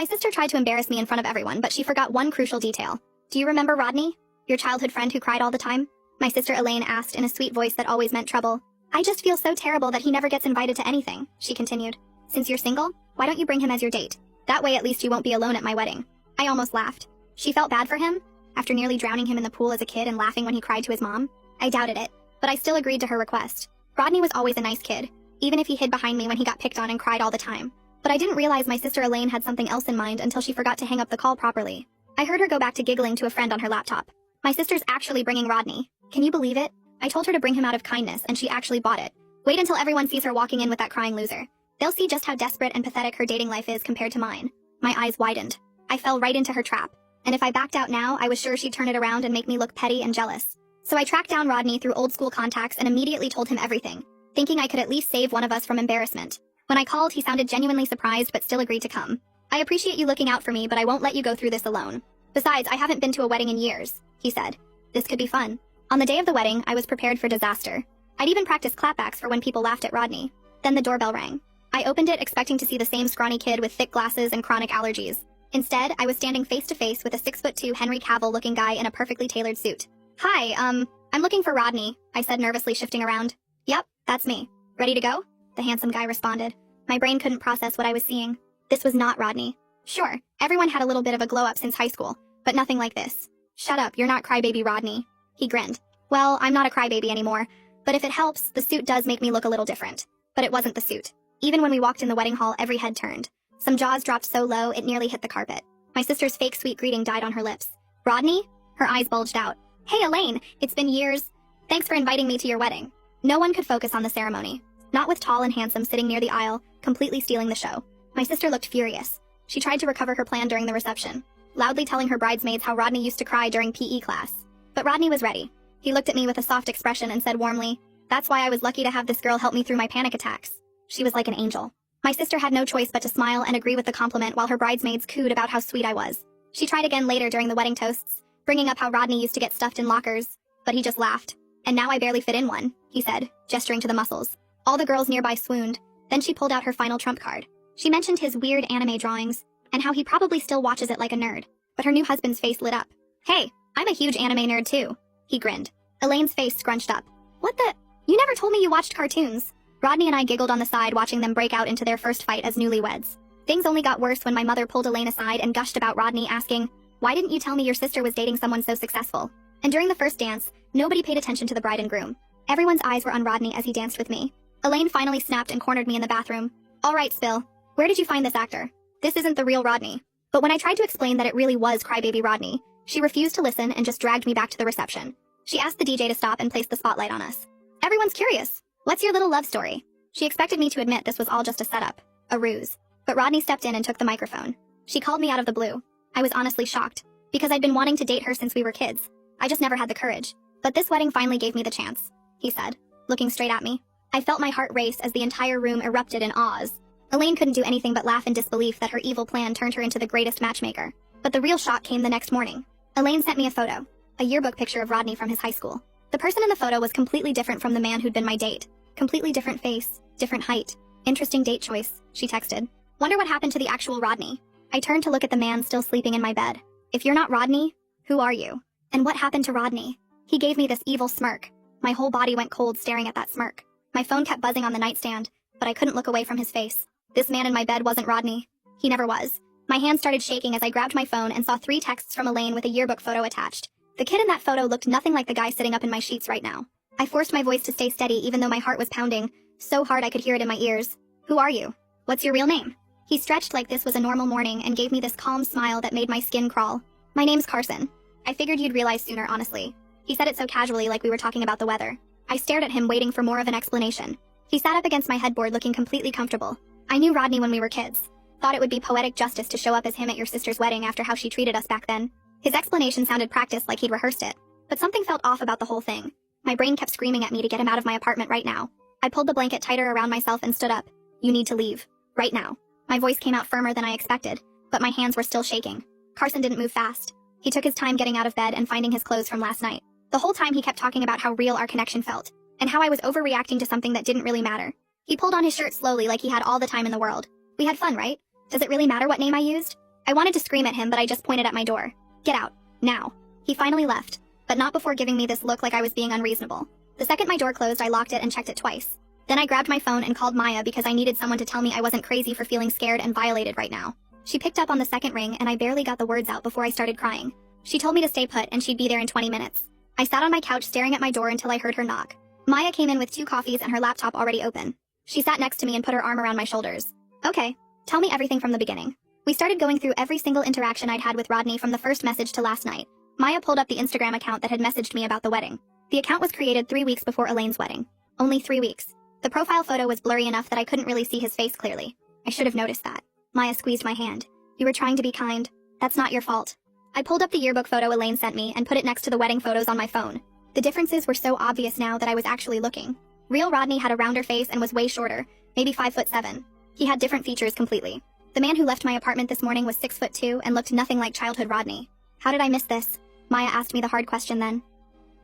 My sister tried to embarrass me in front of everyone, but she forgot one crucial detail. Do you remember Rodney? Your childhood friend who cried all the time? My sister Elaine asked in a sweet voice that always meant trouble. I just feel so terrible that he never gets invited to anything, she continued. Since you're single, why don't you bring him as your date? That way at least you won't be alone at my wedding. I almost laughed. She felt bad for him? After nearly drowning him in the pool as a kid and laughing when he cried to his mom? I doubted it, but I still agreed to her request. Rodney was always a nice kid, even if he hid behind me when he got picked on and cried all the time. But I didn't realize my sister Elaine had something else in mind until she forgot to hang up the call properly. I heard her go back to giggling to a friend on her laptop. My sister's actually bringing Rodney. Can you believe it? I told her to bring him out of kindness and she actually bought it. Wait until everyone sees her walking in with that crying loser. They'll see just how desperate and pathetic her dating life is compared to mine. My eyes widened. I fell right into her trap. And if I backed out now, I was sure she'd turn it around and make me look petty and jealous. So I tracked down Rodney through old school contacts and immediately told him everything, thinking I could at least save one of us from embarrassment. When I called, he sounded genuinely surprised but still agreed to come. I appreciate you looking out for me, but I won't let you go through this alone. Besides, I haven't been to a wedding in years, he said. This could be fun. On the day of the wedding, I was prepared for disaster. I'd even practiced clapbacks for when people laughed at Rodney. Then the doorbell rang. I opened it expecting to see the same scrawny kid with thick glasses and chronic allergies. Instead, I was standing face to face with a 6'2" Henry Cavill-looking guy in a perfectly tailored suit. Hi, I'm looking for Rodney, I said, nervously shifting around. Yep, that's me. Ready to go? The handsome guy responded. My brain couldn't process what I was seeing. This was not Rodney. Sure, everyone had a little bit of a glow-up since high school, but nothing like this. Shut up, you're not crybaby Rodney. He grinned. Well, I'm not a crybaby anymore, but if it helps, the suit does make me look a little different. But it wasn't the suit. Even when we walked in the wedding hall, every head turned. Some jaws dropped so low, it nearly hit the carpet. My sister's fake sweet greeting died on her lips. Rodney? Her eyes bulged out. Hey Elaine, it's been years. Thanks for inviting me to your wedding. No one could focus on the ceremony. Not with tall and handsome sitting near the aisle, completely stealing the show. My sister looked furious. She tried to recover her plan during the reception, loudly telling her bridesmaids how Rodney used to cry during PE class. But Rodney was ready. He looked at me with a soft expression and said warmly, "That's why I was lucky to have this girl help me through my panic attacks." She was like an angel. My sister had no choice but to smile and agree with the compliment while her bridesmaids cooed about how sweet I was. She tried again later during the wedding toasts, bringing up how Rodney used to get stuffed in lockers, but he just laughed. And now I barely fit in one, he said, gesturing to the muscles. All the girls nearby swooned. Then she pulled out her final trump card. She mentioned his weird anime drawings, and how he probably still watches it like a nerd. But her new husband's face lit up. Hey, I'm a huge anime nerd too. He grinned. Elaine's face scrunched up. What the? You never told me you watched cartoons. Rodney and I giggled on the side watching them break out into their first fight as newlyweds. Things only got worse when my mother pulled Elaine aside and gushed about Rodney, asking, "Why didn't you tell me your sister was dating someone so successful?" And during the first dance, nobody paid attention to the bride and groom. Everyone's eyes were on Rodney as he danced with me. Elaine finally snapped and cornered me in the bathroom. All right, Spill. Where did you find this actor? This isn't the real Rodney. But when I tried to explain that it really was crybaby Rodney, she refused to listen and just dragged me back to the reception. She asked the DJ to stop and place the spotlight on us. Everyone's curious. What's your little love story? She expected me to admit this was all just a setup, a ruse. But Rodney stepped in and took the microphone. She called me out of the blue. I was honestly shocked, because I'd been wanting to date her since we were kids. I just never had the courage. But this wedding finally gave me the chance, he said, looking straight at me. I felt my heart race as the entire room erupted in awes. Elaine couldn't do anything but laugh in disbelief that her evil plan turned her into the greatest matchmaker. But the real shock came the next morning. Elaine sent me a photo, a yearbook picture of Rodney from his high school. The person in the photo was completely different from the man who'd been my date. Completely different face, different height. Interesting date choice, she texted. Wonder what happened to the actual Rodney. I turned to look at the man still sleeping in my bed. If you're not Rodney, who are you? And what happened to Rodney? He gave me this evil smirk. My whole body went cold staring at that smirk. My phone kept buzzing on the nightstand, but I couldn't look away from his face. This man in my bed wasn't Rodney. He never was. My hand started shaking as I grabbed my phone and saw 3 texts from Elaine with a yearbook photo attached. The kid in that photo looked nothing like the guy sitting up in my sheets right now. I forced my voice to stay steady even though my heart was pounding, so hard I could hear it in my ears. Who are you? What's your real name? He stretched like this was a normal morning and gave me this calm smile that made my skin crawl. My name's Carson. I figured you'd realize sooner, honestly. He said it so casually like we were talking about the weather. I stared at him waiting for more of an explanation. He sat up against my headboard looking completely comfortable. I knew Rodney when we were kids. Thought it would be poetic justice to show up as him at your sister's wedding after how she treated us back then. His explanation sounded practiced like he'd rehearsed it. But something felt off about the whole thing. My brain kept screaming at me to get him out of my apartment right now. I pulled the blanket tighter around myself and stood up. You need to leave. Right now. My voice came out firmer than I expected, but my hands were still shaking. Carson didn't move fast. He took his time getting out of bed and finding his clothes from last night. The whole time he kept talking about how real our connection felt, and how I was overreacting to something that didn't really matter. He pulled on his shirt slowly like he had all the time in the world. We had fun, right? Does it really matter what name I used? I wanted to scream at him, but I just pointed at my door. Get out. Now. He finally left, but not before giving me this look like I was being unreasonable. The second my door closed, I locked it and checked it twice. Then I grabbed my phone and called Maya because I needed someone to tell me I wasn't crazy for feeling scared and violated right now. She picked up on the second ring and I barely got the words out before I started crying. She told me to stay put and she'd be there in 20 minutes. I sat on my couch staring at my door until I heard her knock. Maya came in with 2 coffees and her laptop already open. She sat next to me and put her arm around my shoulders. Okay, tell me everything from the beginning. We started going through every single interaction I'd had with Rodney from the first message to last night. Maya pulled up the Instagram account that had messaged me about the wedding. The account was created 3 weeks before Elaine's wedding. Only 3 weeks. The profile photo was blurry enough that I couldn't really see his face clearly. I should have noticed that. Maya squeezed my hand. You were trying to be kind. That's not your fault. I pulled up the yearbook photo Elaine sent me and put it next to the wedding photos on my phone. The differences were so obvious now that I was actually looking. Real Rodney had a rounder face and was way shorter, maybe 5'7". He had different features completely. The man who left my apartment this morning was 6'2" and looked nothing like childhood Rodney. How did I miss this? Maya asked me the hard question then.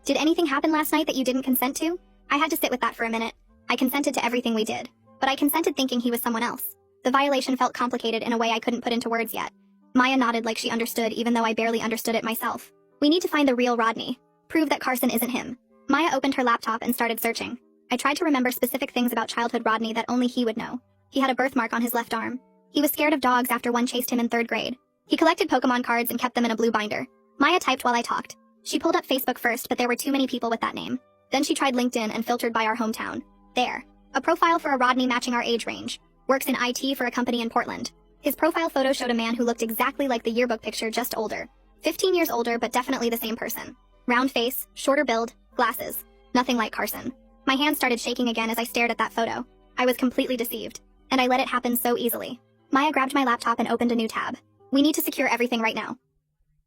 Did anything happen last night that you didn't consent to? I had to sit with that for a minute. I consented to everything we did, but I consented thinking he was someone else. The violation felt complicated in a way I couldn't put into words yet. Maya nodded like she understood, even though I barely understood it myself. We need to find the real Rodney. Prove that Carson isn't him. Maya opened her laptop and started searching. I tried to remember specific things about childhood Rodney that only he would know. He had a birthmark on his left arm. He was scared of dogs after one chased him in 3rd grade. He collected Pokemon cards and kept them in a blue binder. Maya typed while I talked. She pulled up Facebook first, but there were too many people with that name. Then she tried LinkedIn and filtered by our hometown. There. A profile for a Rodney matching our age range. Works in IT for a company in Portland. His profile photo showed a man who looked exactly like the yearbook picture, just older. 15 years older, but definitely the same person. Round face, shorter build, glasses. Nothing like Carson. My hand started shaking again as I stared at that photo. I was completely deceived. And I let it happen so easily. Maya grabbed my laptop and opened a new tab. We need to secure everything right now.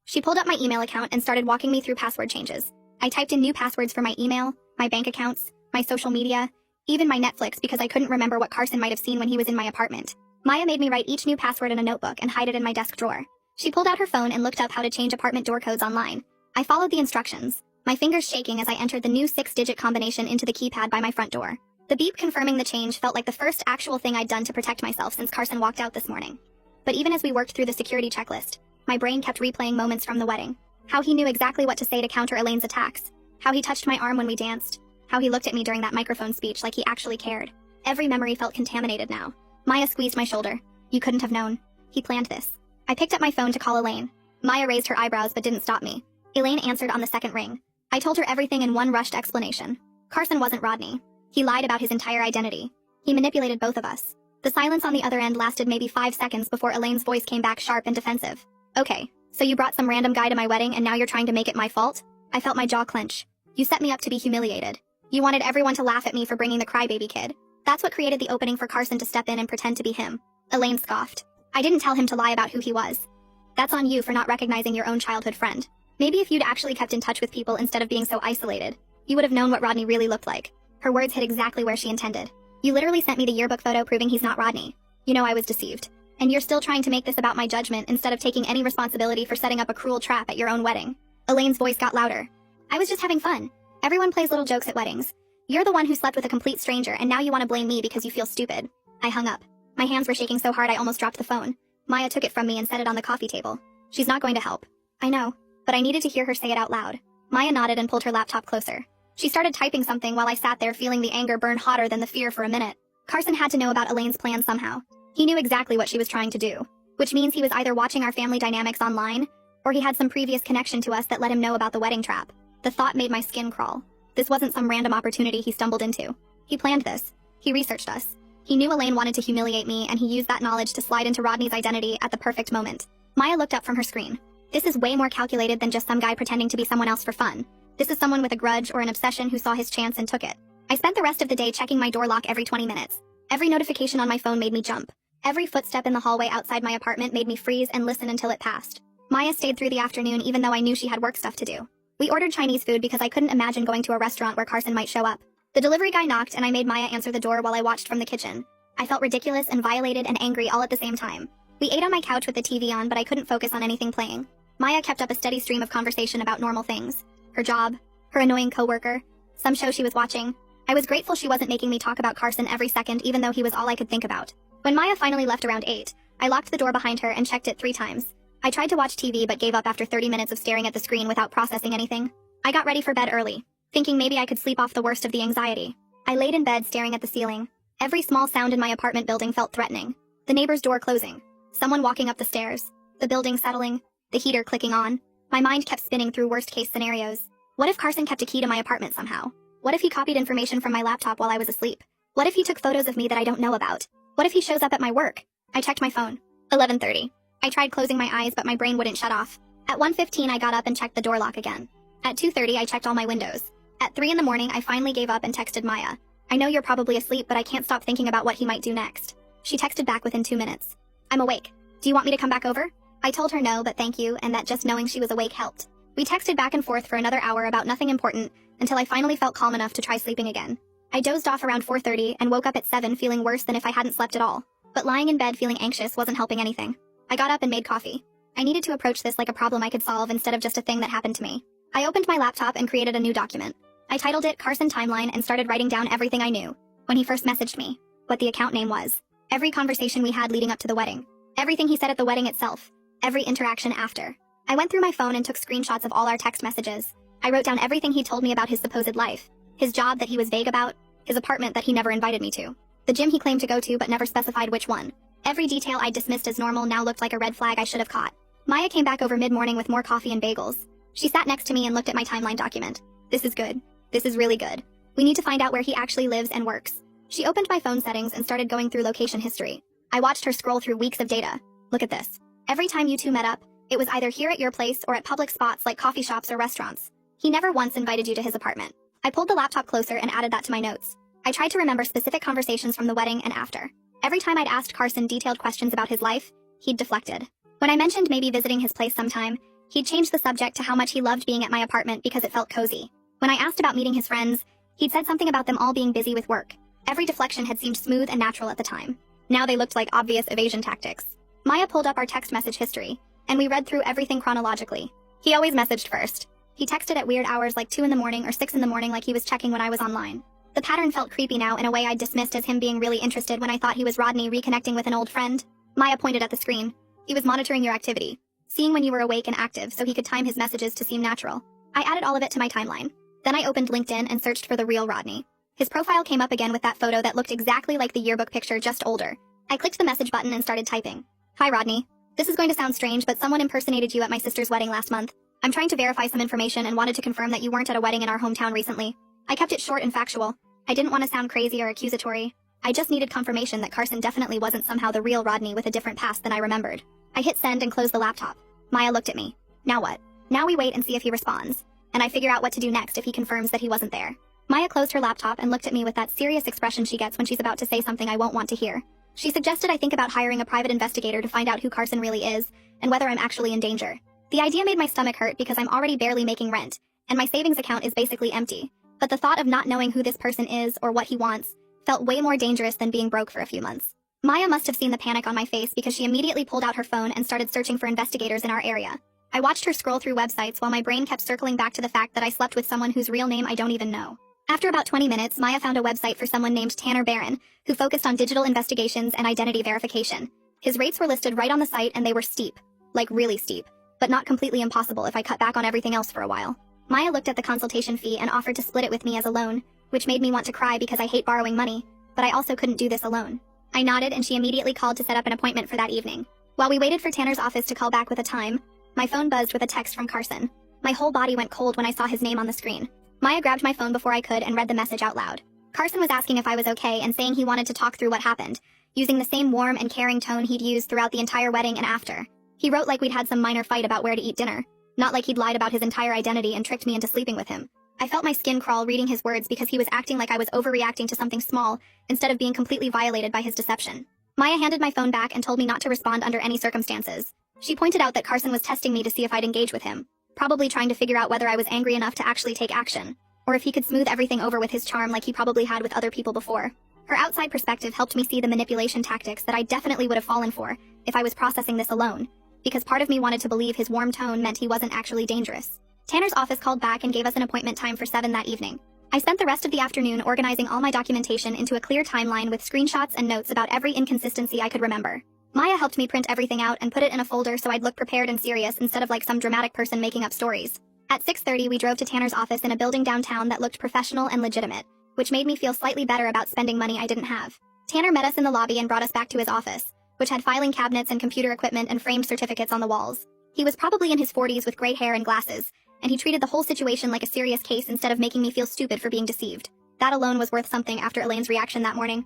She pulled up my email account and started walking me through password changes. I typed in new passwords for my email, my bank accounts, my social media, even my Netflix because I couldn't remember what Carson might have seen when he was in my apartment. Maya made me write each new password in a notebook and hide it in my desk drawer. She pulled out her phone and looked up how to change apartment door codes online. I followed the instructions, my fingers shaking as I entered the new 6-digit combination into the keypad by my front door. The beep confirming the change felt like the first actual thing I'd done to protect myself since Carson walked out this morning. But even as we worked through the security checklist, my brain kept replaying moments from the wedding. How he knew exactly what to say to counter Elaine's attacks. How he touched my arm when we danced. How he looked at me during that microphone speech like he actually cared. Every memory felt contaminated now. Maya squeezed my shoulder. You couldn't have known. He planned this. I picked up my phone to call Elaine. Maya raised her eyebrows but didn't stop me. Elaine answered on the second ring. I told her everything in one rushed explanation. Carson wasn't Rodney. He lied about his entire identity. He manipulated both of us. The silence on the other end lasted maybe 5 seconds before Elaine's voice came back sharp and defensive. Okay, so you brought some random guy to my wedding and now you're trying to make it my fault? I felt my jaw clench. You set me up to be humiliated. You wanted everyone to laugh at me for bringing the crybaby kid. That's what created the opening for Carson to step in and pretend to be him. Elaine scoffed. I didn't tell him to lie about who he was. That's on you for not recognizing your own childhood friend. Maybe if you'd actually kept in touch with people instead of being so isolated, you would have known what Rodney really looked like. Her words hit exactly where she intended. You literally sent me the yearbook photo proving he's not Rodney. You know I was deceived. And you're still trying to make this about my judgment instead of taking any responsibility for setting up a cruel trap at your own wedding. Elaine's voice got louder. I was just having fun. Everyone plays little jokes at weddings. You're the one who slept with a complete stranger and now you want to blame me because you feel stupid. I hung up. My hands were shaking so hard I almost dropped the phone. Maya took it from me and set it on the coffee table. She's not going to help. I know, but I needed to hear her say it out loud. Maya nodded and pulled her laptop closer. She started typing something while I sat there feeling the anger burn hotter than the fear for a minute. Carson had to know about Elaine's plan somehow. He knew exactly what she was trying to do, which means he was either watching our family dynamics online, or he had some previous connection to us that let him know about the wedding trap. The thought made my skin crawl. This wasn't some random opportunity he stumbled into. He planned this. He researched us. He knew Elaine wanted to humiliate me, and he used that knowledge to slide into Rodney's identity at the perfect moment. Maya looked up from her screen. This is way more calculated than just some guy pretending to be someone else for fun. This is someone with a grudge or an obsession who saw his chance and took it. I spent the rest of the day checking my door lock every 20 minutes. Every notification on my phone made me jump. Every footstep in the hallway outside my apartment made me freeze and listen until it passed. Maya stayed through the afternoon even though I knew she had work stuff to do. We ordered Chinese food because I couldn't imagine going to a restaurant where Carson might show up. The delivery guy knocked and I made Maya answer the door while I watched from the kitchen. I felt ridiculous and violated and angry all at the same time. We ate on my couch with the TV on, but I couldn't focus on anything playing. Maya kept up a steady stream of conversation about normal things. Her job, her annoying coworker, some show she was watching. I was grateful she wasn't making me talk about Carson every second even though he was all I could think about. When Maya finally left around 8, I locked the door behind her and checked it 3 times. I tried to watch TV but gave up after 30 minutes of staring at the screen without processing anything. I got ready for bed early, thinking maybe I could sleep off the worst of the anxiety. I laid in bed staring at the ceiling. Every small sound in my apartment building felt threatening. The neighbor's door closing, someone walking up the stairs, the building settling, the heater clicking on. My mind kept spinning through worst-case scenarios. What if Carson kept a key to my apartment somehow? What if he copied information from my laptop while I was asleep? What if he took photos of me that I don't know about? What if he shows up at my work? I checked my phone. 11:30. I tried closing my eyes but my brain wouldn't shut off. At 1:15 I got up and checked the door lock again. At 2:30 I checked all my windows. At 3 in the morning I finally gave up and texted Maya. I know you're probably asleep but I can't stop thinking about what he might do next. She texted back within 2 minutes. I'm awake. Do you want me to come back over? I told her no but thank you and that just knowing she was awake helped. We texted back and forth for another hour about nothing important until I finally felt calm enough to try sleeping again. I dozed off around 4:30 and woke up at 7 feeling worse than if I hadn't slept at all. But lying in bed feeling anxious wasn't helping anything. I got up and made coffee. I needed to approach this like a problem I could solve instead of just a thing that happened to me. I opened my laptop and created a new document. I titled it Carson Timeline and started writing down everything I knew. When he first messaged me, what the account name was, every conversation we had leading up to the wedding, everything he said at the wedding itself, every interaction after. I went through my phone and took screenshots of all our text messages. I wrote down everything he told me about his supposed life, his job that he was vague about, his apartment that he never invited me to, the gym he claimed to go to but never specified which one. Every detail I dismissed as normal now looked like a red flag I should have caught. Maya came back over mid-morning with more coffee and bagels. She sat next to me and looked at my timeline document. This is good. This is really good. We need to find out where he actually lives and works. She opened my phone settings and started going through location history. I watched her scroll through weeks of data. Look at this. Every time you two met up, it was either here at your place or at public spots like coffee shops or restaurants. He never once invited you to his apartment. I pulled the laptop closer and added that to my notes. I tried to remember specific conversations from the wedding and after. Every time I'd asked Carson detailed questions about his life, he'd deflected. When I mentioned maybe visiting his place sometime, he'd changed the subject to how much he loved being at my apartment because it felt cozy. When I asked about meeting his friends, he'd said something about them all being busy with work. Every deflection had seemed smooth and natural at the time. Now they looked like obvious evasion tactics. Maya pulled up our text message history, and we read through everything chronologically. He always messaged first. He texted at weird hours like 2 in the morning or 6 in the morning like he was checking when I was online. The pattern felt creepy now in a way I dismissed as him being really interested when I thought he was Rodney reconnecting with an old friend. Maya pointed at the screen. He was monitoring your activity, seeing when you were awake and active so he could time his messages to seem natural. I added all of it to my timeline. Then I opened LinkedIn and searched for the real Rodney. His profile came up again with that photo that looked exactly like the yearbook picture, just older. I clicked the message button and started typing. Hi Rodney. This is going to sound strange, but someone impersonated you at my sister's wedding last month. I'm trying to verify some information and wanted to confirm that you weren't at a wedding in our hometown recently. I kept it short and factual. I didn't want to sound crazy or accusatory. I just needed confirmation that Carson definitely wasn't somehow the real Rodney with a different past than I remembered. I hit send and closed the laptop. Maya looked at me. Now what? Now we wait and see if he responds. And I figure out what to do next if he confirms that he wasn't there. Maya closed her laptop and looked at me with that serious expression she gets when she's about to say something I won't want to hear. She suggested I think about hiring a private investigator to find out who Carson really is and whether I'm actually in danger. The idea made my stomach hurt because I'm already barely making rent, and my savings account is basically empty. But the thought of not knowing who this person is or what he wants felt way more dangerous than being broke for a few months. Maya must have seen the panic on my face because she immediately pulled out her phone and started searching for investigators in our area. I watched her scroll through websites while my brain kept circling back to the fact that I slept with someone whose real name I don't even know. After about 20 minutes, Maya found a website for someone named Tanner Barron, who focused on digital investigations and identity verification. His rates were listed right on the site and they were steep. Like really steep. But not completely impossible if I cut back on everything else for a while. Maya looked at the consultation fee and offered to split it with me as a loan, which made me want to cry because I hate borrowing money, but I also couldn't do this alone. I nodded and she immediately called to set up an appointment for that evening. While we waited for Tanner's office to call back with a time, my phone buzzed with a text from Carson. My whole body went cold when I saw his name on the screen. Maya grabbed my phone before I could and read the message out loud. Carson was asking if I was okay and saying he wanted to talk through what happened, using the same warm and caring tone he'd used throughout the entire wedding and after. He wrote like we'd had some minor fight about where to eat dinner, not like he'd lied about his entire identity and tricked me into sleeping with him. I felt my skin crawl reading his words because he was acting like I was overreacting to something small instead of being completely violated by his deception. Maya handed my phone back and told me not to respond under any circumstances. She pointed out that Carson was testing me to see if I'd engage with him, probably trying to figure out whether I was angry enough to actually take action, or if he could smooth everything over with his charm like he probably had with other people before. Her outside perspective helped me see the manipulation tactics that I definitely would have fallen for if I was processing this alone, because part of me wanted to believe his warm tone meant he wasn't actually dangerous. Tanner's office called back and gave us an appointment time for 7 that evening. I spent the rest of the afternoon organizing all my documentation into a clear timeline with screenshots and notes about every inconsistency I could remember. Maya helped me print everything out and put it in a folder so I'd look prepared and serious instead of like some dramatic person making up stories. At 6:30, we drove to Tanner's office in a building downtown that looked professional and legitimate, which made me feel slightly better about spending money I didn't have. Tanner met us in the lobby and brought us back to his office, which had filing cabinets and computer equipment and framed certificates on the walls. He was probably in his 40s with gray hair and glasses, and he treated the whole situation like a serious case instead of making me feel stupid for being deceived. That alone was worth something after Elaine's reaction that morning.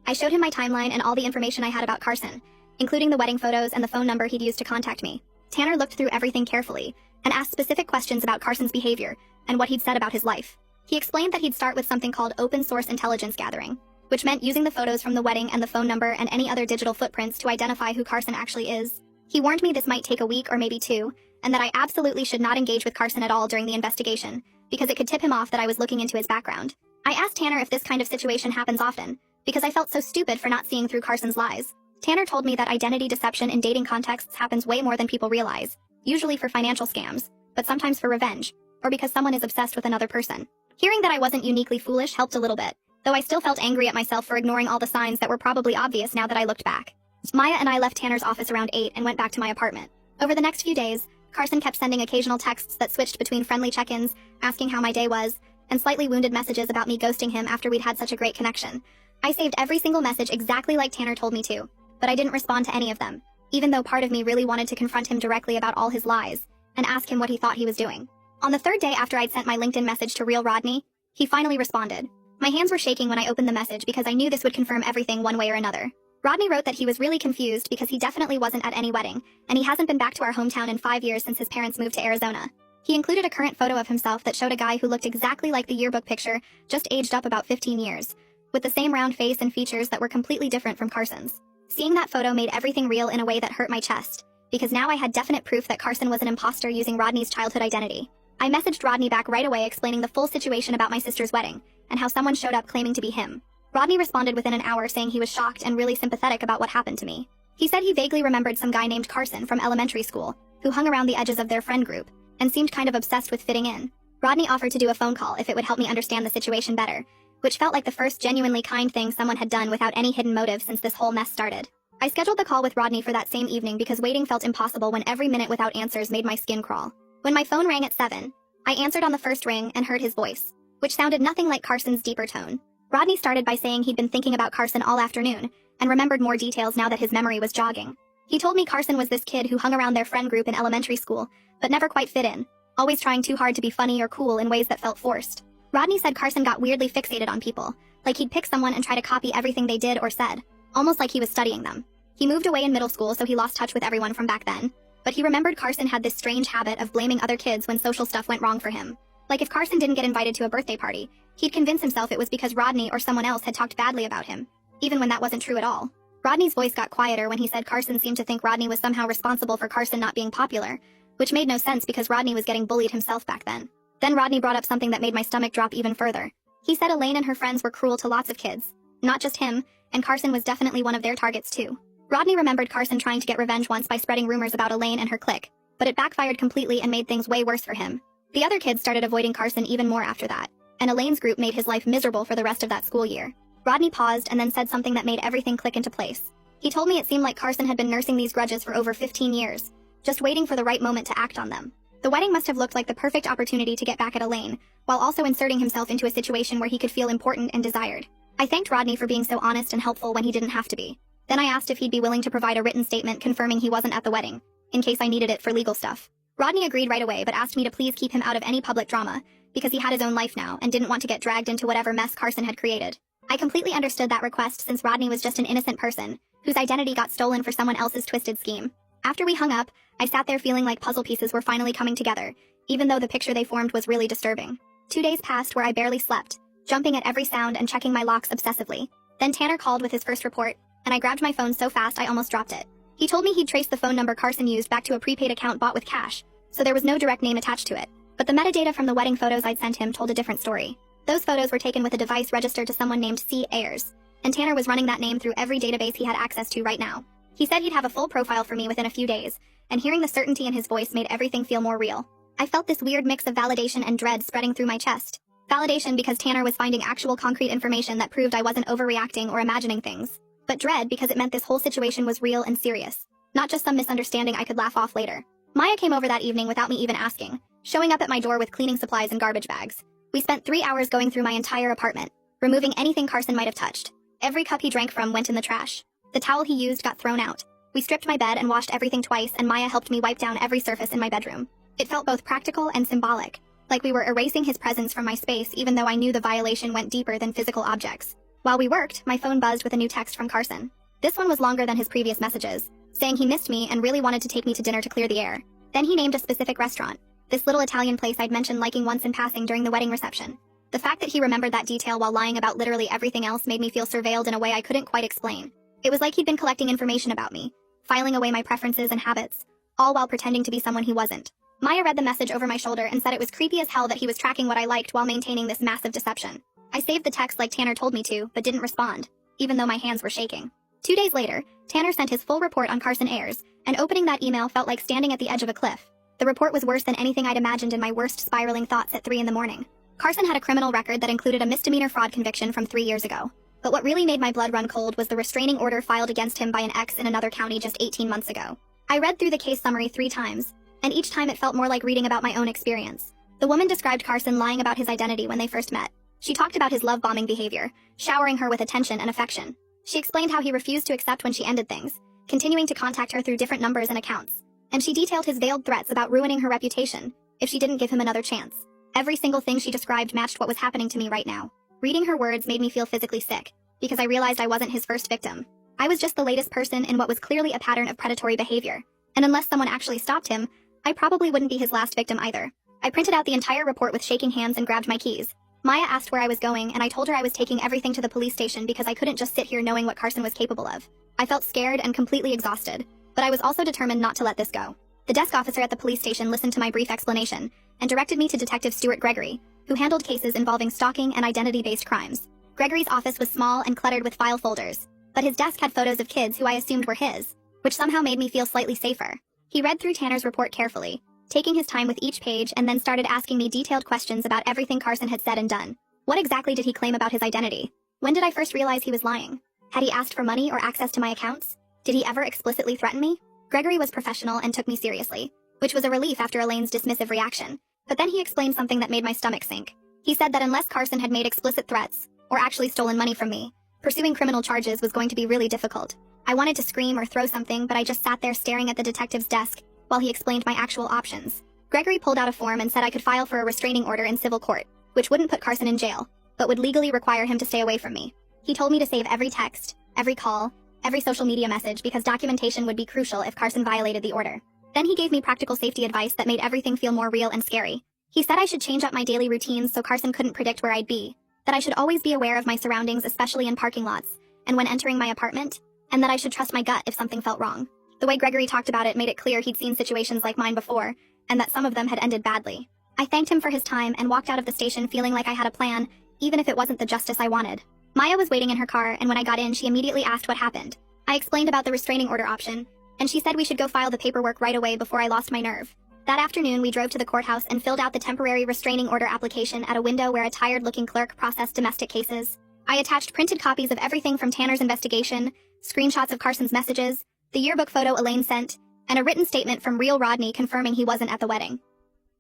I showed him my timeline and all the information I had about Carson, including the wedding photos and the phone number he'd used to contact me. Tanner looked through everything carefully and asked specific questions about Carson's behavior and what he'd said about his life. He explained that he'd start with something called open source intelligence gathering, which meant using the photos from the wedding and the phone number and any other digital footprints to identify who Carson actually is. He warned me this might take a week or maybe 2, and that I absolutely should not engage with Carson at all during the investigation, because it could tip him off that I was looking into his background. I asked Tanner if this kind of situation happens often, because I felt so stupid for not seeing through Carson's lies. Tanner told me that identity deception in dating contexts happens way more than people realize, usually for financial scams, but sometimes for revenge, or because someone is obsessed with another person. Hearing that I wasn't uniquely foolish helped a little bit, though I still felt angry at myself for ignoring all the signs that were probably obvious now that I looked back. Maya and I left Tanner's office around 8 and went back to my apartment. Over the next few days, Carson kept sending occasional texts that switched between friendly check-ins, asking how my day was, and slightly wounded messages about me ghosting him after we'd had such a great connection. I saved every single message exactly like Tanner told me to, but I didn't respond to any of them, even though part of me really wanted to confront him directly about all his lies and ask him what he thought he was doing. On the 3rd day after I'd sent my LinkedIn message to Real Rodney, he finally responded. My hands were shaking when I opened the message because I knew this would confirm everything one way or another. Rodney wrote that he was really confused because he definitely wasn't at any wedding, and he hasn't been back to our hometown in 5 years since his parents moved to Arizona. He included a current photo of himself that showed a guy who looked exactly like the yearbook picture, just aged up about 15 years, with the same round face and features that were completely different from Carson's. Seeing that photo made everything real in a way that hurt my chest, because now I had definite proof that Carson was an imposter using Rodney's childhood identity. I messaged Rodney back right away explaining the full situation about my sister's wedding, and how someone showed up claiming to be him. Rodney responded within an hour saying he was shocked and really sympathetic about what happened to me. He said he vaguely remembered some guy named Carson from elementary school, who hung around the edges of their friend group, and seemed kind of obsessed with fitting in. Rodney offered to do a phone call if it would help me understand the situation better, which felt like the first genuinely kind thing someone had done without any hidden motive since this whole mess started. I scheduled the call with Rodney for that same evening because waiting felt impossible when every minute without answers made my skin crawl. When my phone rang at 7, I answered on the first ring and heard his voice, which sounded nothing like Carson's deeper tone. Rodney started by saying he'd been thinking about Carson all afternoon, and remembered more details now that his memory was jogging. He told me Carson was this kid who hung around their friend group in elementary school, but never quite fit in, always trying too hard to be funny or cool in ways that felt forced. Rodney said Carson got weirdly fixated on people, like he'd pick someone and try to copy everything they did or said, almost like he was studying them. He moved away in middle school, so he lost touch with everyone from back then, but he remembered Carson had this strange habit of blaming other kids when social stuff went wrong for him. Like if Carson didn't get invited to a birthday party, he'd convince himself it was because Rodney or someone else had talked badly about him, even when that wasn't true at all. Rodney's voice got quieter when he said Carson seemed to think Rodney was somehow responsible for Carson not being popular, which made no sense because Rodney was getting bullied himself back then. Then Rodney brought up something that made my stomach drop even further. He said Elaine and her friends were cruel to lots of kids, not just him, and Carson was definitely one of their targets too. Rodney remembered Carson trying to get revenge once by spreading rumors about Elaine and her clique, but it backfired completely and made things way worse for him. The other kids started avoiding Carson even more after that, and Elaine's group made his life miserable for the rest of that school year. Rodney paused and then said something that made everything click into place. He told me it seemed like Carson had been nursing these grudges for over 15 years, just waiting for the right moment to act on them. The wedding must have looked like the perfect opportunity to get back at Elaine, while also inserting himself into a situation where he could feel important and desired. I thanked Rodney for being so honest and helpful when he didn't have to be. Then I asked if he'd be willing to provide a written statement confirming he wasn't at the wedding, in case I needed it for legal stuff. Rodney agreed right away but asked me to please keep him out of any public drama, because he had his own life now and didn't want to get dragged into whatever mess Carson had created. I completely understood that request since Rodney was just an innocent person, whose identity got stolen for someone else's twisted scheme. After we hung up, I sat there feeling like puzzle pieces were finally coming together, even though the picture they formed was really disturbing. 2 days passed where I barely slept, jumping at every sound and checking my locks obsessively. Then Tanner called with his first report, and I grabbed my phone so fast I almost dropped it. He told me he'd traced the phone number Carson used back to a prepaid account bought with cash, so there was no direct name attached to it. But the metadata from the wedding photos I'd sent him told a different story. Those photos were taken with a device registered to someone named C. Ayers, and Tanner was running that name through every database he had access to right now. He said he'd have a full profile for me within a few days, and hearing the certainty in his voice made everything feel more real. I felt this weird mix of validation and dread spreading through my chest. Validation because Tanner was finding actual concrete information that proved I wasn't overreacting or imagining things. but dread because it meant this whole situation was real and serious, not just some misunderstanding I could laugh off later. Maya came over that evening without me even asking, showing up at my door with cleaning supplies and garbage bags. We spent 3 hours going through my entire apartment, removing anything Carson might have touched. Every cup he drank from went in the trash. The towel he used got thrown out. We stripped my bed and washed everything twice, and Maya helped me wipe down every surface in my bedroom. It felt both practical and symbolic, like we were erasing his presence from my space even though I knew the violation went deeper than physical objects. While we worked, my phone buzzed with a new text from Carson. This one was longer than his previous messages, saying he missed me and really wanted to take me to dinner to clear the air. Then he named a specific restaurant, this little Italian place I'd mentioned liking once in passing during the wedding reception. The fact that he remembered that detail while lying about literally everything else made me feel surveilled in a way I couldn't quite explain. It was like he'd been collecting information about me, filing away my preferences and habits, all while pretending to be someone he wasn't. Maya read the message over my shoulder and said it was creepy as hell that he was tracking what I liked while maintaining this massive deception. I saved the text like Tanner told me to, but didn't respond, even though my hands were shaking. 2 days later, Tanner sent his full report on Carson Ayers, and opening that email felt like standing at the edge of a cliff. The report was worse than anything I'd imagined in my worst spiraling thoughts at 3 in the morning. Carson had a criminal record that included a misdemeanor fraud conviction from 3 years ago. But what really made my blood run cold was the restraining order filed against him by an ex in another county just 18 months ago. I read through the case summary 3 times, and each time it felt more like reading about my own experience. The woman described Carson lying about his identity when they first met. She talked about his love-bombing behavior, showering her with attention and affection. She explained how he refused to accept when she ended things, continuing to contact her through different numbers and accounts. And she detailed his veiled threats about ruining her reputation if she didn't give him another chance. Every single thing she described matched what was happening to me right now. Reading her words made me feel physically sick, because I realized I wasn't his first victim. I was just the latest person in what was clearly a pattern of predatory behavior. And unless someone actually stopped him, I probably wouldn't be his last victim either. I printed out the entire report with shaking hands and grabbed my keys. Maya asked where I was going, and I told her I was taking everything to the police station because I couldn't just sit here knowing what Carson was capable of. I felt scared and completely exhausted, but I was also determined not to let this go. The desk officer at the police station listened to my brief explanation and directed me to Detective Stuart Gregory, who handled cases involving stalking and identity-based crimes. Gregory's office was small and cluttered with file folders, but his desk had photos of kids who I assumed were his, which somehow made me feel slightly safer. He read through Tanner's report carefully, taking his time with each page, and then started asking me detailed questions about everything Carson had said and done. What exactly did he claim about his identity? When did I first realize he was lying? Had he asked for money or access to my accounts? Did he ever explicitly threaten me? Gregory was professional and took me seriously, which was a relief after Elaine's dismissive reaction. But then he explained something that made my stomach sink. He said that unless Carson had made explicit threats, or actually stolen money from me, pursuing criminal charges was going to be really difficult. I wanted to scream or throw something, but I just sat there staring at the detective's desk while he explained my actual options. Gregory pulled out a form and said I could file for a restraining order in civil court, which wouldn't put Carson in jail, but would legally require him to stay away from me. He told me to save every text, every call, every social media message because documentation would be crucial if Carson violated the order. Then he gave me practical safety advice that made everything feel more real and scary. He said I should change up my daily routines so Carson couldn't predict where I'd be, that I should always be aware of my surroundings, especially in parking lots, and when entering my apartment, and that I should trust my gut if something felt wrong. The way Gregory talked about it made it clear he'd seen situations like mine before, and that some of them had ended badly. I thanked him for his time and walked out of the station feeling like I had a plan, even if it wasn't the justice I wanted. Maya was waiting in her car, and when I got in, she immediately asked what happened. I explained about the restraining order option, and she said we should go file the paperwork right away before I lost my nerve. That afternoon, we drove to the courthouse and filled out the temporary restraining order application at a window where a tired-looking clerk processed domestic cases. I attached printed copies of everything from Tanner's investigation, screenshots of Carson's messages, the yearbook photo Elaine sent, and a written statement from real Rodney confirming he wasn't at the wedding.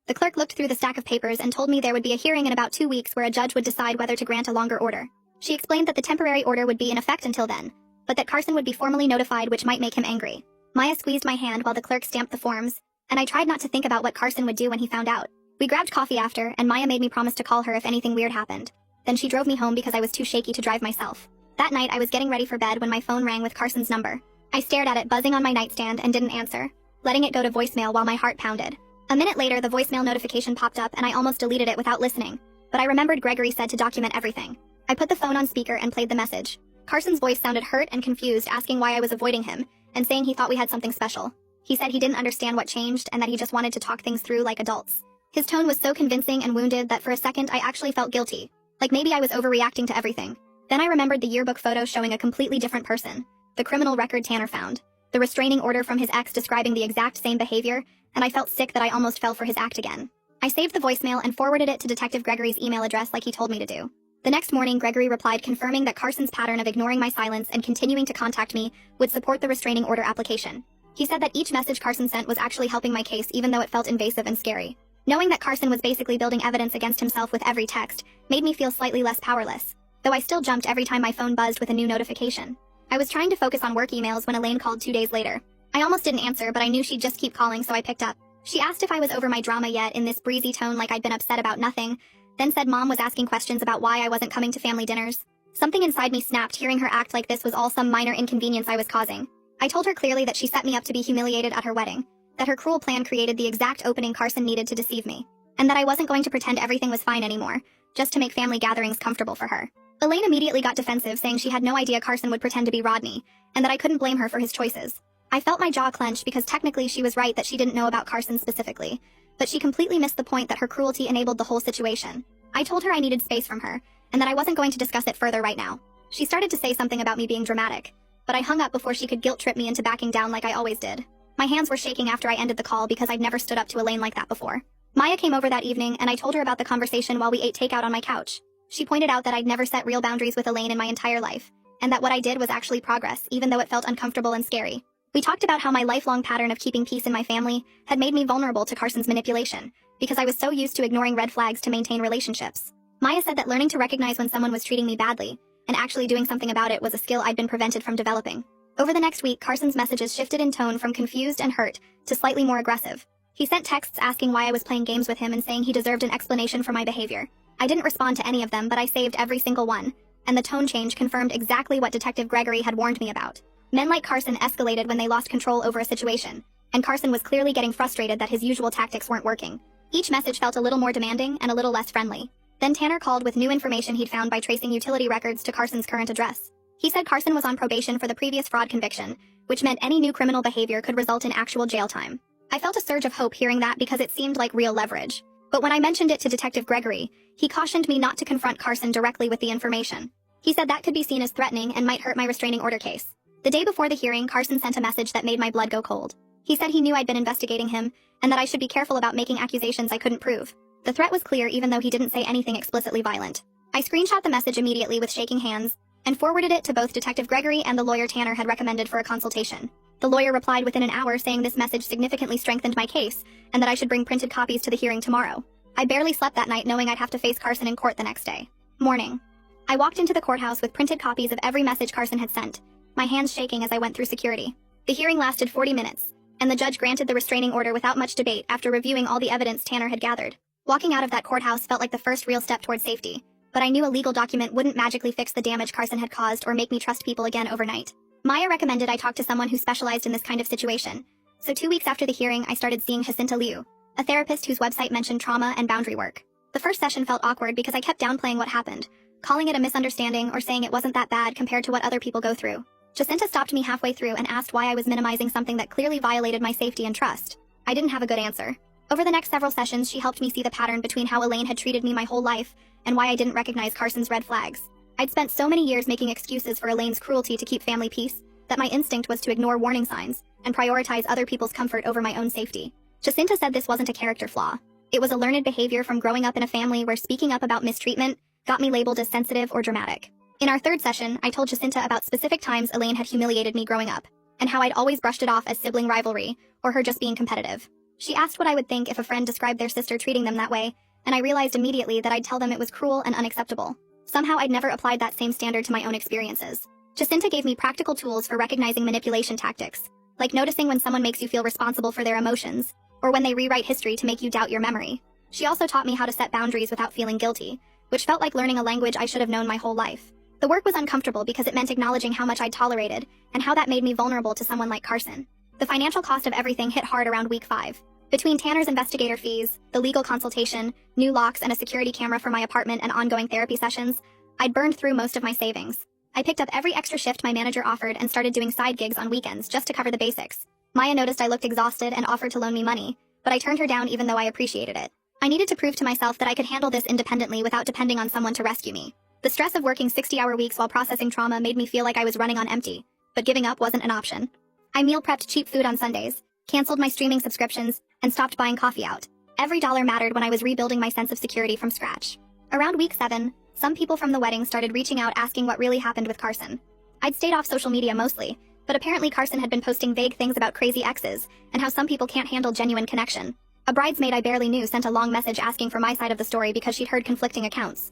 The clerk looked through the stack of papers and told me there would be a hearing in about 2 weeks where a judge would decide whether to grant a longer order. She explained that the temporary order would be in effect until then, but that Carson would be formally notified, which might make him angry. Maya squeezed my hand while the clerk stamped the forms, and I tried not to think about what Carson would do when he found out. We grabbed coffee after, and Maya made me promise to call her if anything weird happened. Then she drove me home because I was too shaky to drive myself. That night, I was getting ready for bed when my phone rang with Carson's number. I stared at it buzzing on my nightstand and didn't answer, letting it go to voicemail while my heart pounded. A minute later, the voicemail notification popped up and I almost deleted it without listening, but I remembered Gregory said to document everything. I put the phone on speaker and played the message. Carson's voice sounded hurt and confused, asking why I was avoiding him, and saying he thought we had something special. He said he didn't understand what changed and that he just wanted to talk things through like adults. His tone was so convincing and wounded that for a second I actually felt guilty, like maybe I was overreacting to everything. Then I remembered the yearbook photo showing a completely different person, the criminal record Tanner found, the restraining order from his ex describing the exact same behavior, and I felt sick that I almost fell for his act again. I saved the voicemail and forwarded it to Detective Gregory's email address like he told me to do. The next morning, Gregory replied confirming that Carson's pattern of ignoring my silence and continuing to contact me would support the restraining order application. He said that each message Carson sent was actually helping my case even though it felt invasive and scary. Knowing that Carson was basically building evidence against himself with every text made me feel slightly less powerless, though I still jumped every time my phone buzzed with a new notification. I was trying to focus on work emails when Elaine called 2 days later. I almost didn't answer, but I knew she'd just keep calling, so I picked up. She asked if I was over my drama yet in this breezy tone like I'd been upset about nothing, then said Mom was asking questions about why I wasn't coming to family dinners. Something inside me snapped hearing her act like this was all some minor inconvenience I was causing. I told her clearly that she set me up to be humiliated at her wedding, that her cruel plan created the exact opening Carson needed to deceive me, and that I wasn't going to pretend everything was fine anymore, just to make family gatherings comfortable for her. Elaine immediately got defensive, saying she had no idea Carson would pretend to be Rodney, and that I couldn't blame her for his choices. I felt my jaw clench because technically she was right that she didn't know about Carson specifically, but she completely missed the point that her cruelty enabled the whole situation. I told her I needed space from her, and that I wasn't going to discuss it further right now. She started to say something about me being dramatic, but I hung up before she could guilt-trip me into backing down like I always did. My hands were shaking after I ended the call because I'd never stood up to Elaine like that before. Maya came over that evening, and I told her about the conversation while we ate takeout on my couch. She pointed out that I'd never set real boundaries with Elaine in my entire life, and that what I did was actually progress, even though it felt uncomfortable and scary. We talked about how my lifelong pattern of keeping peace in my family had made me vulnerable to Carson's manipulation, because I was so used to ignoring red flags to maintain relationships. Maya said that learning to recognize when someone was treating me badly, and actually doing something about it, was a skill I'd been prevented from developing. Over the next week, Carson's messages shifted in tone from confused and hurt to slightly more aggressive. He sent texts asking why I was playing games with him and saying he deserved an explanation for my behavior. I didn't respond to any of them, but I saved every single one, and the tone change confirmed exactly what Detective Gregory had warned me about. Men like Carson escalated when they lost control over a situation, and Carson was clearly getting frustrated that his usual tactics weren't working. Each message felt a little more demanding and a little less friendly. Then Tanner called with new information he'd found by tracing utility records to Carson's current address. He said Carson was on probation for the previous fraud conviction, which meant any new criminal behavior could result in actual jail time. I felt a surge of hope hearing that because it seemed like real leverage. But when I mentioned it to Detective Gregory, he cautioned me not to confront Carson directly with the information. He said that could be seen as threatening and might hurt my restraining order case. The day before the hearing, Carson sent a message that made my blood go cold. He said he knew I'd been investigating him, and that I should be careful about making accusations I couldn't prove. The threat was clear even though he didn't say anything explicitly violent. I screenshot the message immediately with shaking hands, and forwarded it to both Detective Gregory and the lawyer Tanner had recommended for a consultation. The lawyer replied within an hour saying this message significantly strengthened my case, and that I should bring printed copies to the hearing tomorrow. I barely slept that night knowing I'd have to face Carson in court the next day. Morning. I walked into the courthouse with printed copies of every message Carson had sent, my hands shaking as I went through security. The hearing lasted 40 minutes, and the judge granted the restraining order without much debate after reviewing all the evidence Tanner had gathered. Walking out of that courthouse felt like the first real step toward safety, but I knew a legal document wouldn't magically fix the damage Carson had caused or make me trust people again overnight. Maya recommended I talk to someone who specialized in this kind of situation, so 2 weeks after the hearing I started seeing Jacinta Liu, a therapist whose website mentioned trauma and boundary work. The first session felt awkward because I kept downplaying what happened, calling it a misunderstanding or saying it wasn't that bad compared to what other people go through. Jacinta stopped me halfway through and asked why I was minimizing something that clearly violated my safety and trust. I didn't have a good answer. Over the next several sessions, she helped me see the pattern between how Elaine had treated me my whole life and why I didn't recognize Carson's red flags. I'd spent so many years making excuses for Elaine's cruelty to keep family peace that my instinct was to ignore warning signs and prioritize other people's comfort over my own safety. Jacinta said this wasn't a character flaw. It was a learned behavior from growing up in a family where speaking up about mistreatment got me labeled as sensitive or dramatic. In our third session, I told Jacinta about specific times Elaine had humiliated me growing up, and how I'd always brushed it off as sibling rivalry or her just being competitive. She asked what I would think if a friend described their sister treating them that way, and I realized immediately that I'd tell them it was cruel and unacceptable. Somehow I'd never applied that same standard to my own experiences. Jacinta gave me practical tools for recognizing manipulation tactics, like noticing when someone makes you feel responsible for their emotions, or when they rewrite history to make you doubt your memory. She also taught me how to set boundaries without feeling guilty, which felt like learning a language I should have known my whole life. The work was uncomfortable because it meant acknowledging how much I'd tolerated, and how that made me vulnerable to someone like Carson. The financial cost of everything hit hard around week 5. Between Tanner's investigator fees, the legal consultation, new locks, and a security camera for my apartment and ongoing therapy sessions, I'd burned through most of my savings. I picked up every extra shift my manager offered and started doing side gigs on weekends just to cover the basics. Maya noticed I looked exhausted and offered to loan me money, but I turned her down even though I appreciated it. I needed to prove to myself that I could handle this independently without depending on someone to rescue me. The stress of working 60-hour weeks while processing trauma made me feel like I was running on empty, but giving up wasn't an option. I meal prepped cheap food on Sundays, canceled my streaming subscriptions, and stopped buying coffee out. Every dollar mattered when I was rebuilding my sense of security from scratch. Around week 7, some people from the wedding started reaching out asking what really happened with Carson. I'd stayed off social media mostly, but apparently Carson had been posting vague things about crazy exes and how some people can't handle genuine connection. A bridesmaid I barely knew sent a long message asking for my side of the story because she'd heard conflicting accounts.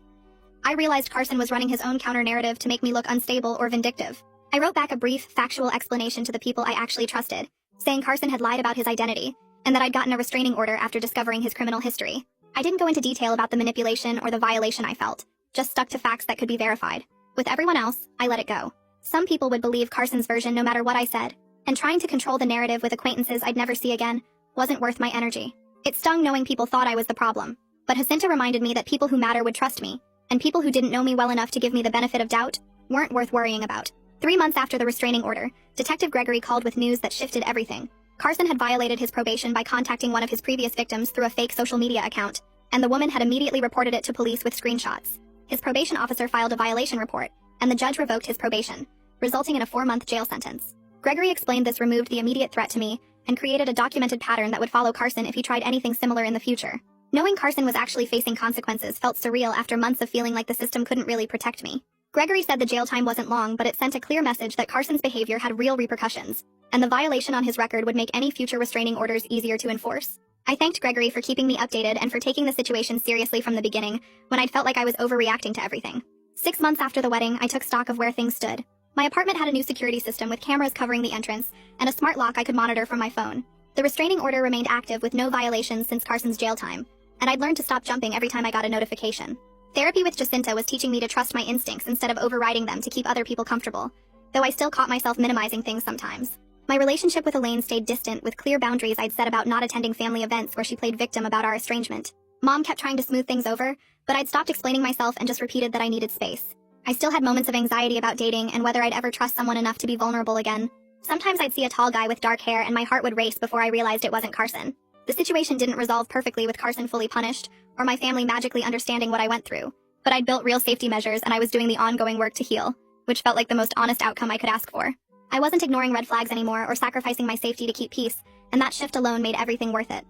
I realized Carson was running his own counter-narrative to make me look unstable or vindictive. I wrote back a brief, factual explanation to the people I actually trusted, saying Carson had lied about his identity, and that I'd gotten a restraining order after discovering his criminal history. I didn't go into detail about the manipulation or the violation I felt, just stuck to facts that could be verified. With everyone else, I let it go. Some people would believe Carson's version no matter what I said, and trying to control the narrative with acquaintances I'd never see again wasn't worth my energy. It stung knowing people thought I was the problem, but Jacinta reminded me that people who matter would trust me, and people who didn't know me well enough to give me the benefit of doubt weren't worth worrying about. 3 months after the restraining order, Detective Gregory called with news that shifted everything. Carson had violated his probation by contacting one of his previous victims through a fake social media account, and the woman had immediately reported it to police with screenshots. His probation officer filed a violation report, and the judge revoked his probation, resulting in a 4-month jail sentence. Gregory explained this removed the immediate threat to me and created a documented pattern that would follow Carson if he tried anything similar in the future. Knowing Carson was actually facing consequences felt surreal after months of feeling like the system couldn't really protect me. Gregory said the jail time wasn't long, but it sent a clear message that Carson's behavior had real repercussions, and the violation on his record would make any future restraining orders easier to enforce. I thanked Gregory for keeping me updated and for taking the situation seriously from the beginning, when I'd felt like I was overreacting to everything. 6 months after the wedding, I took stock of where things stood. My apartment had a new security system with cameras covering the entrance, and a smart lock I could monitor from my phone. The restraining order remained active with no violations since Carson's jail time, and I'd learned to stop jumping every time I got a notification. Therapy with Jacinta was teaching me to trust my instincts instead of overriding them to keep other people comfortable, though I still caught myself minimizing things sometimes. My relationship with Elaine stayed distant with clear boundaries I'd set about not attending family events where she played victim about our estrangement. Mom kept trying to smooth things over, but I'd stopped explaining myself and just repeated that I needed space. I still had moments of anxiety about dating and whether I'd ever trust someone enough to be vulnerable again. Sometimes I'd see a tall guy with dark hair and my heart would race before I realized it wasn't Carson. The situation didn't resolve perfectly with Carson fully punished, or my family magically understanding what I went through. But I'd built real safety measures and I was doing the ongoing work to heal, which felt like the most honest outcome I could ask for. I wasn't ignoring red flags anymore or sacrificing my safety to keep peace, and that shift alone made everything worth it.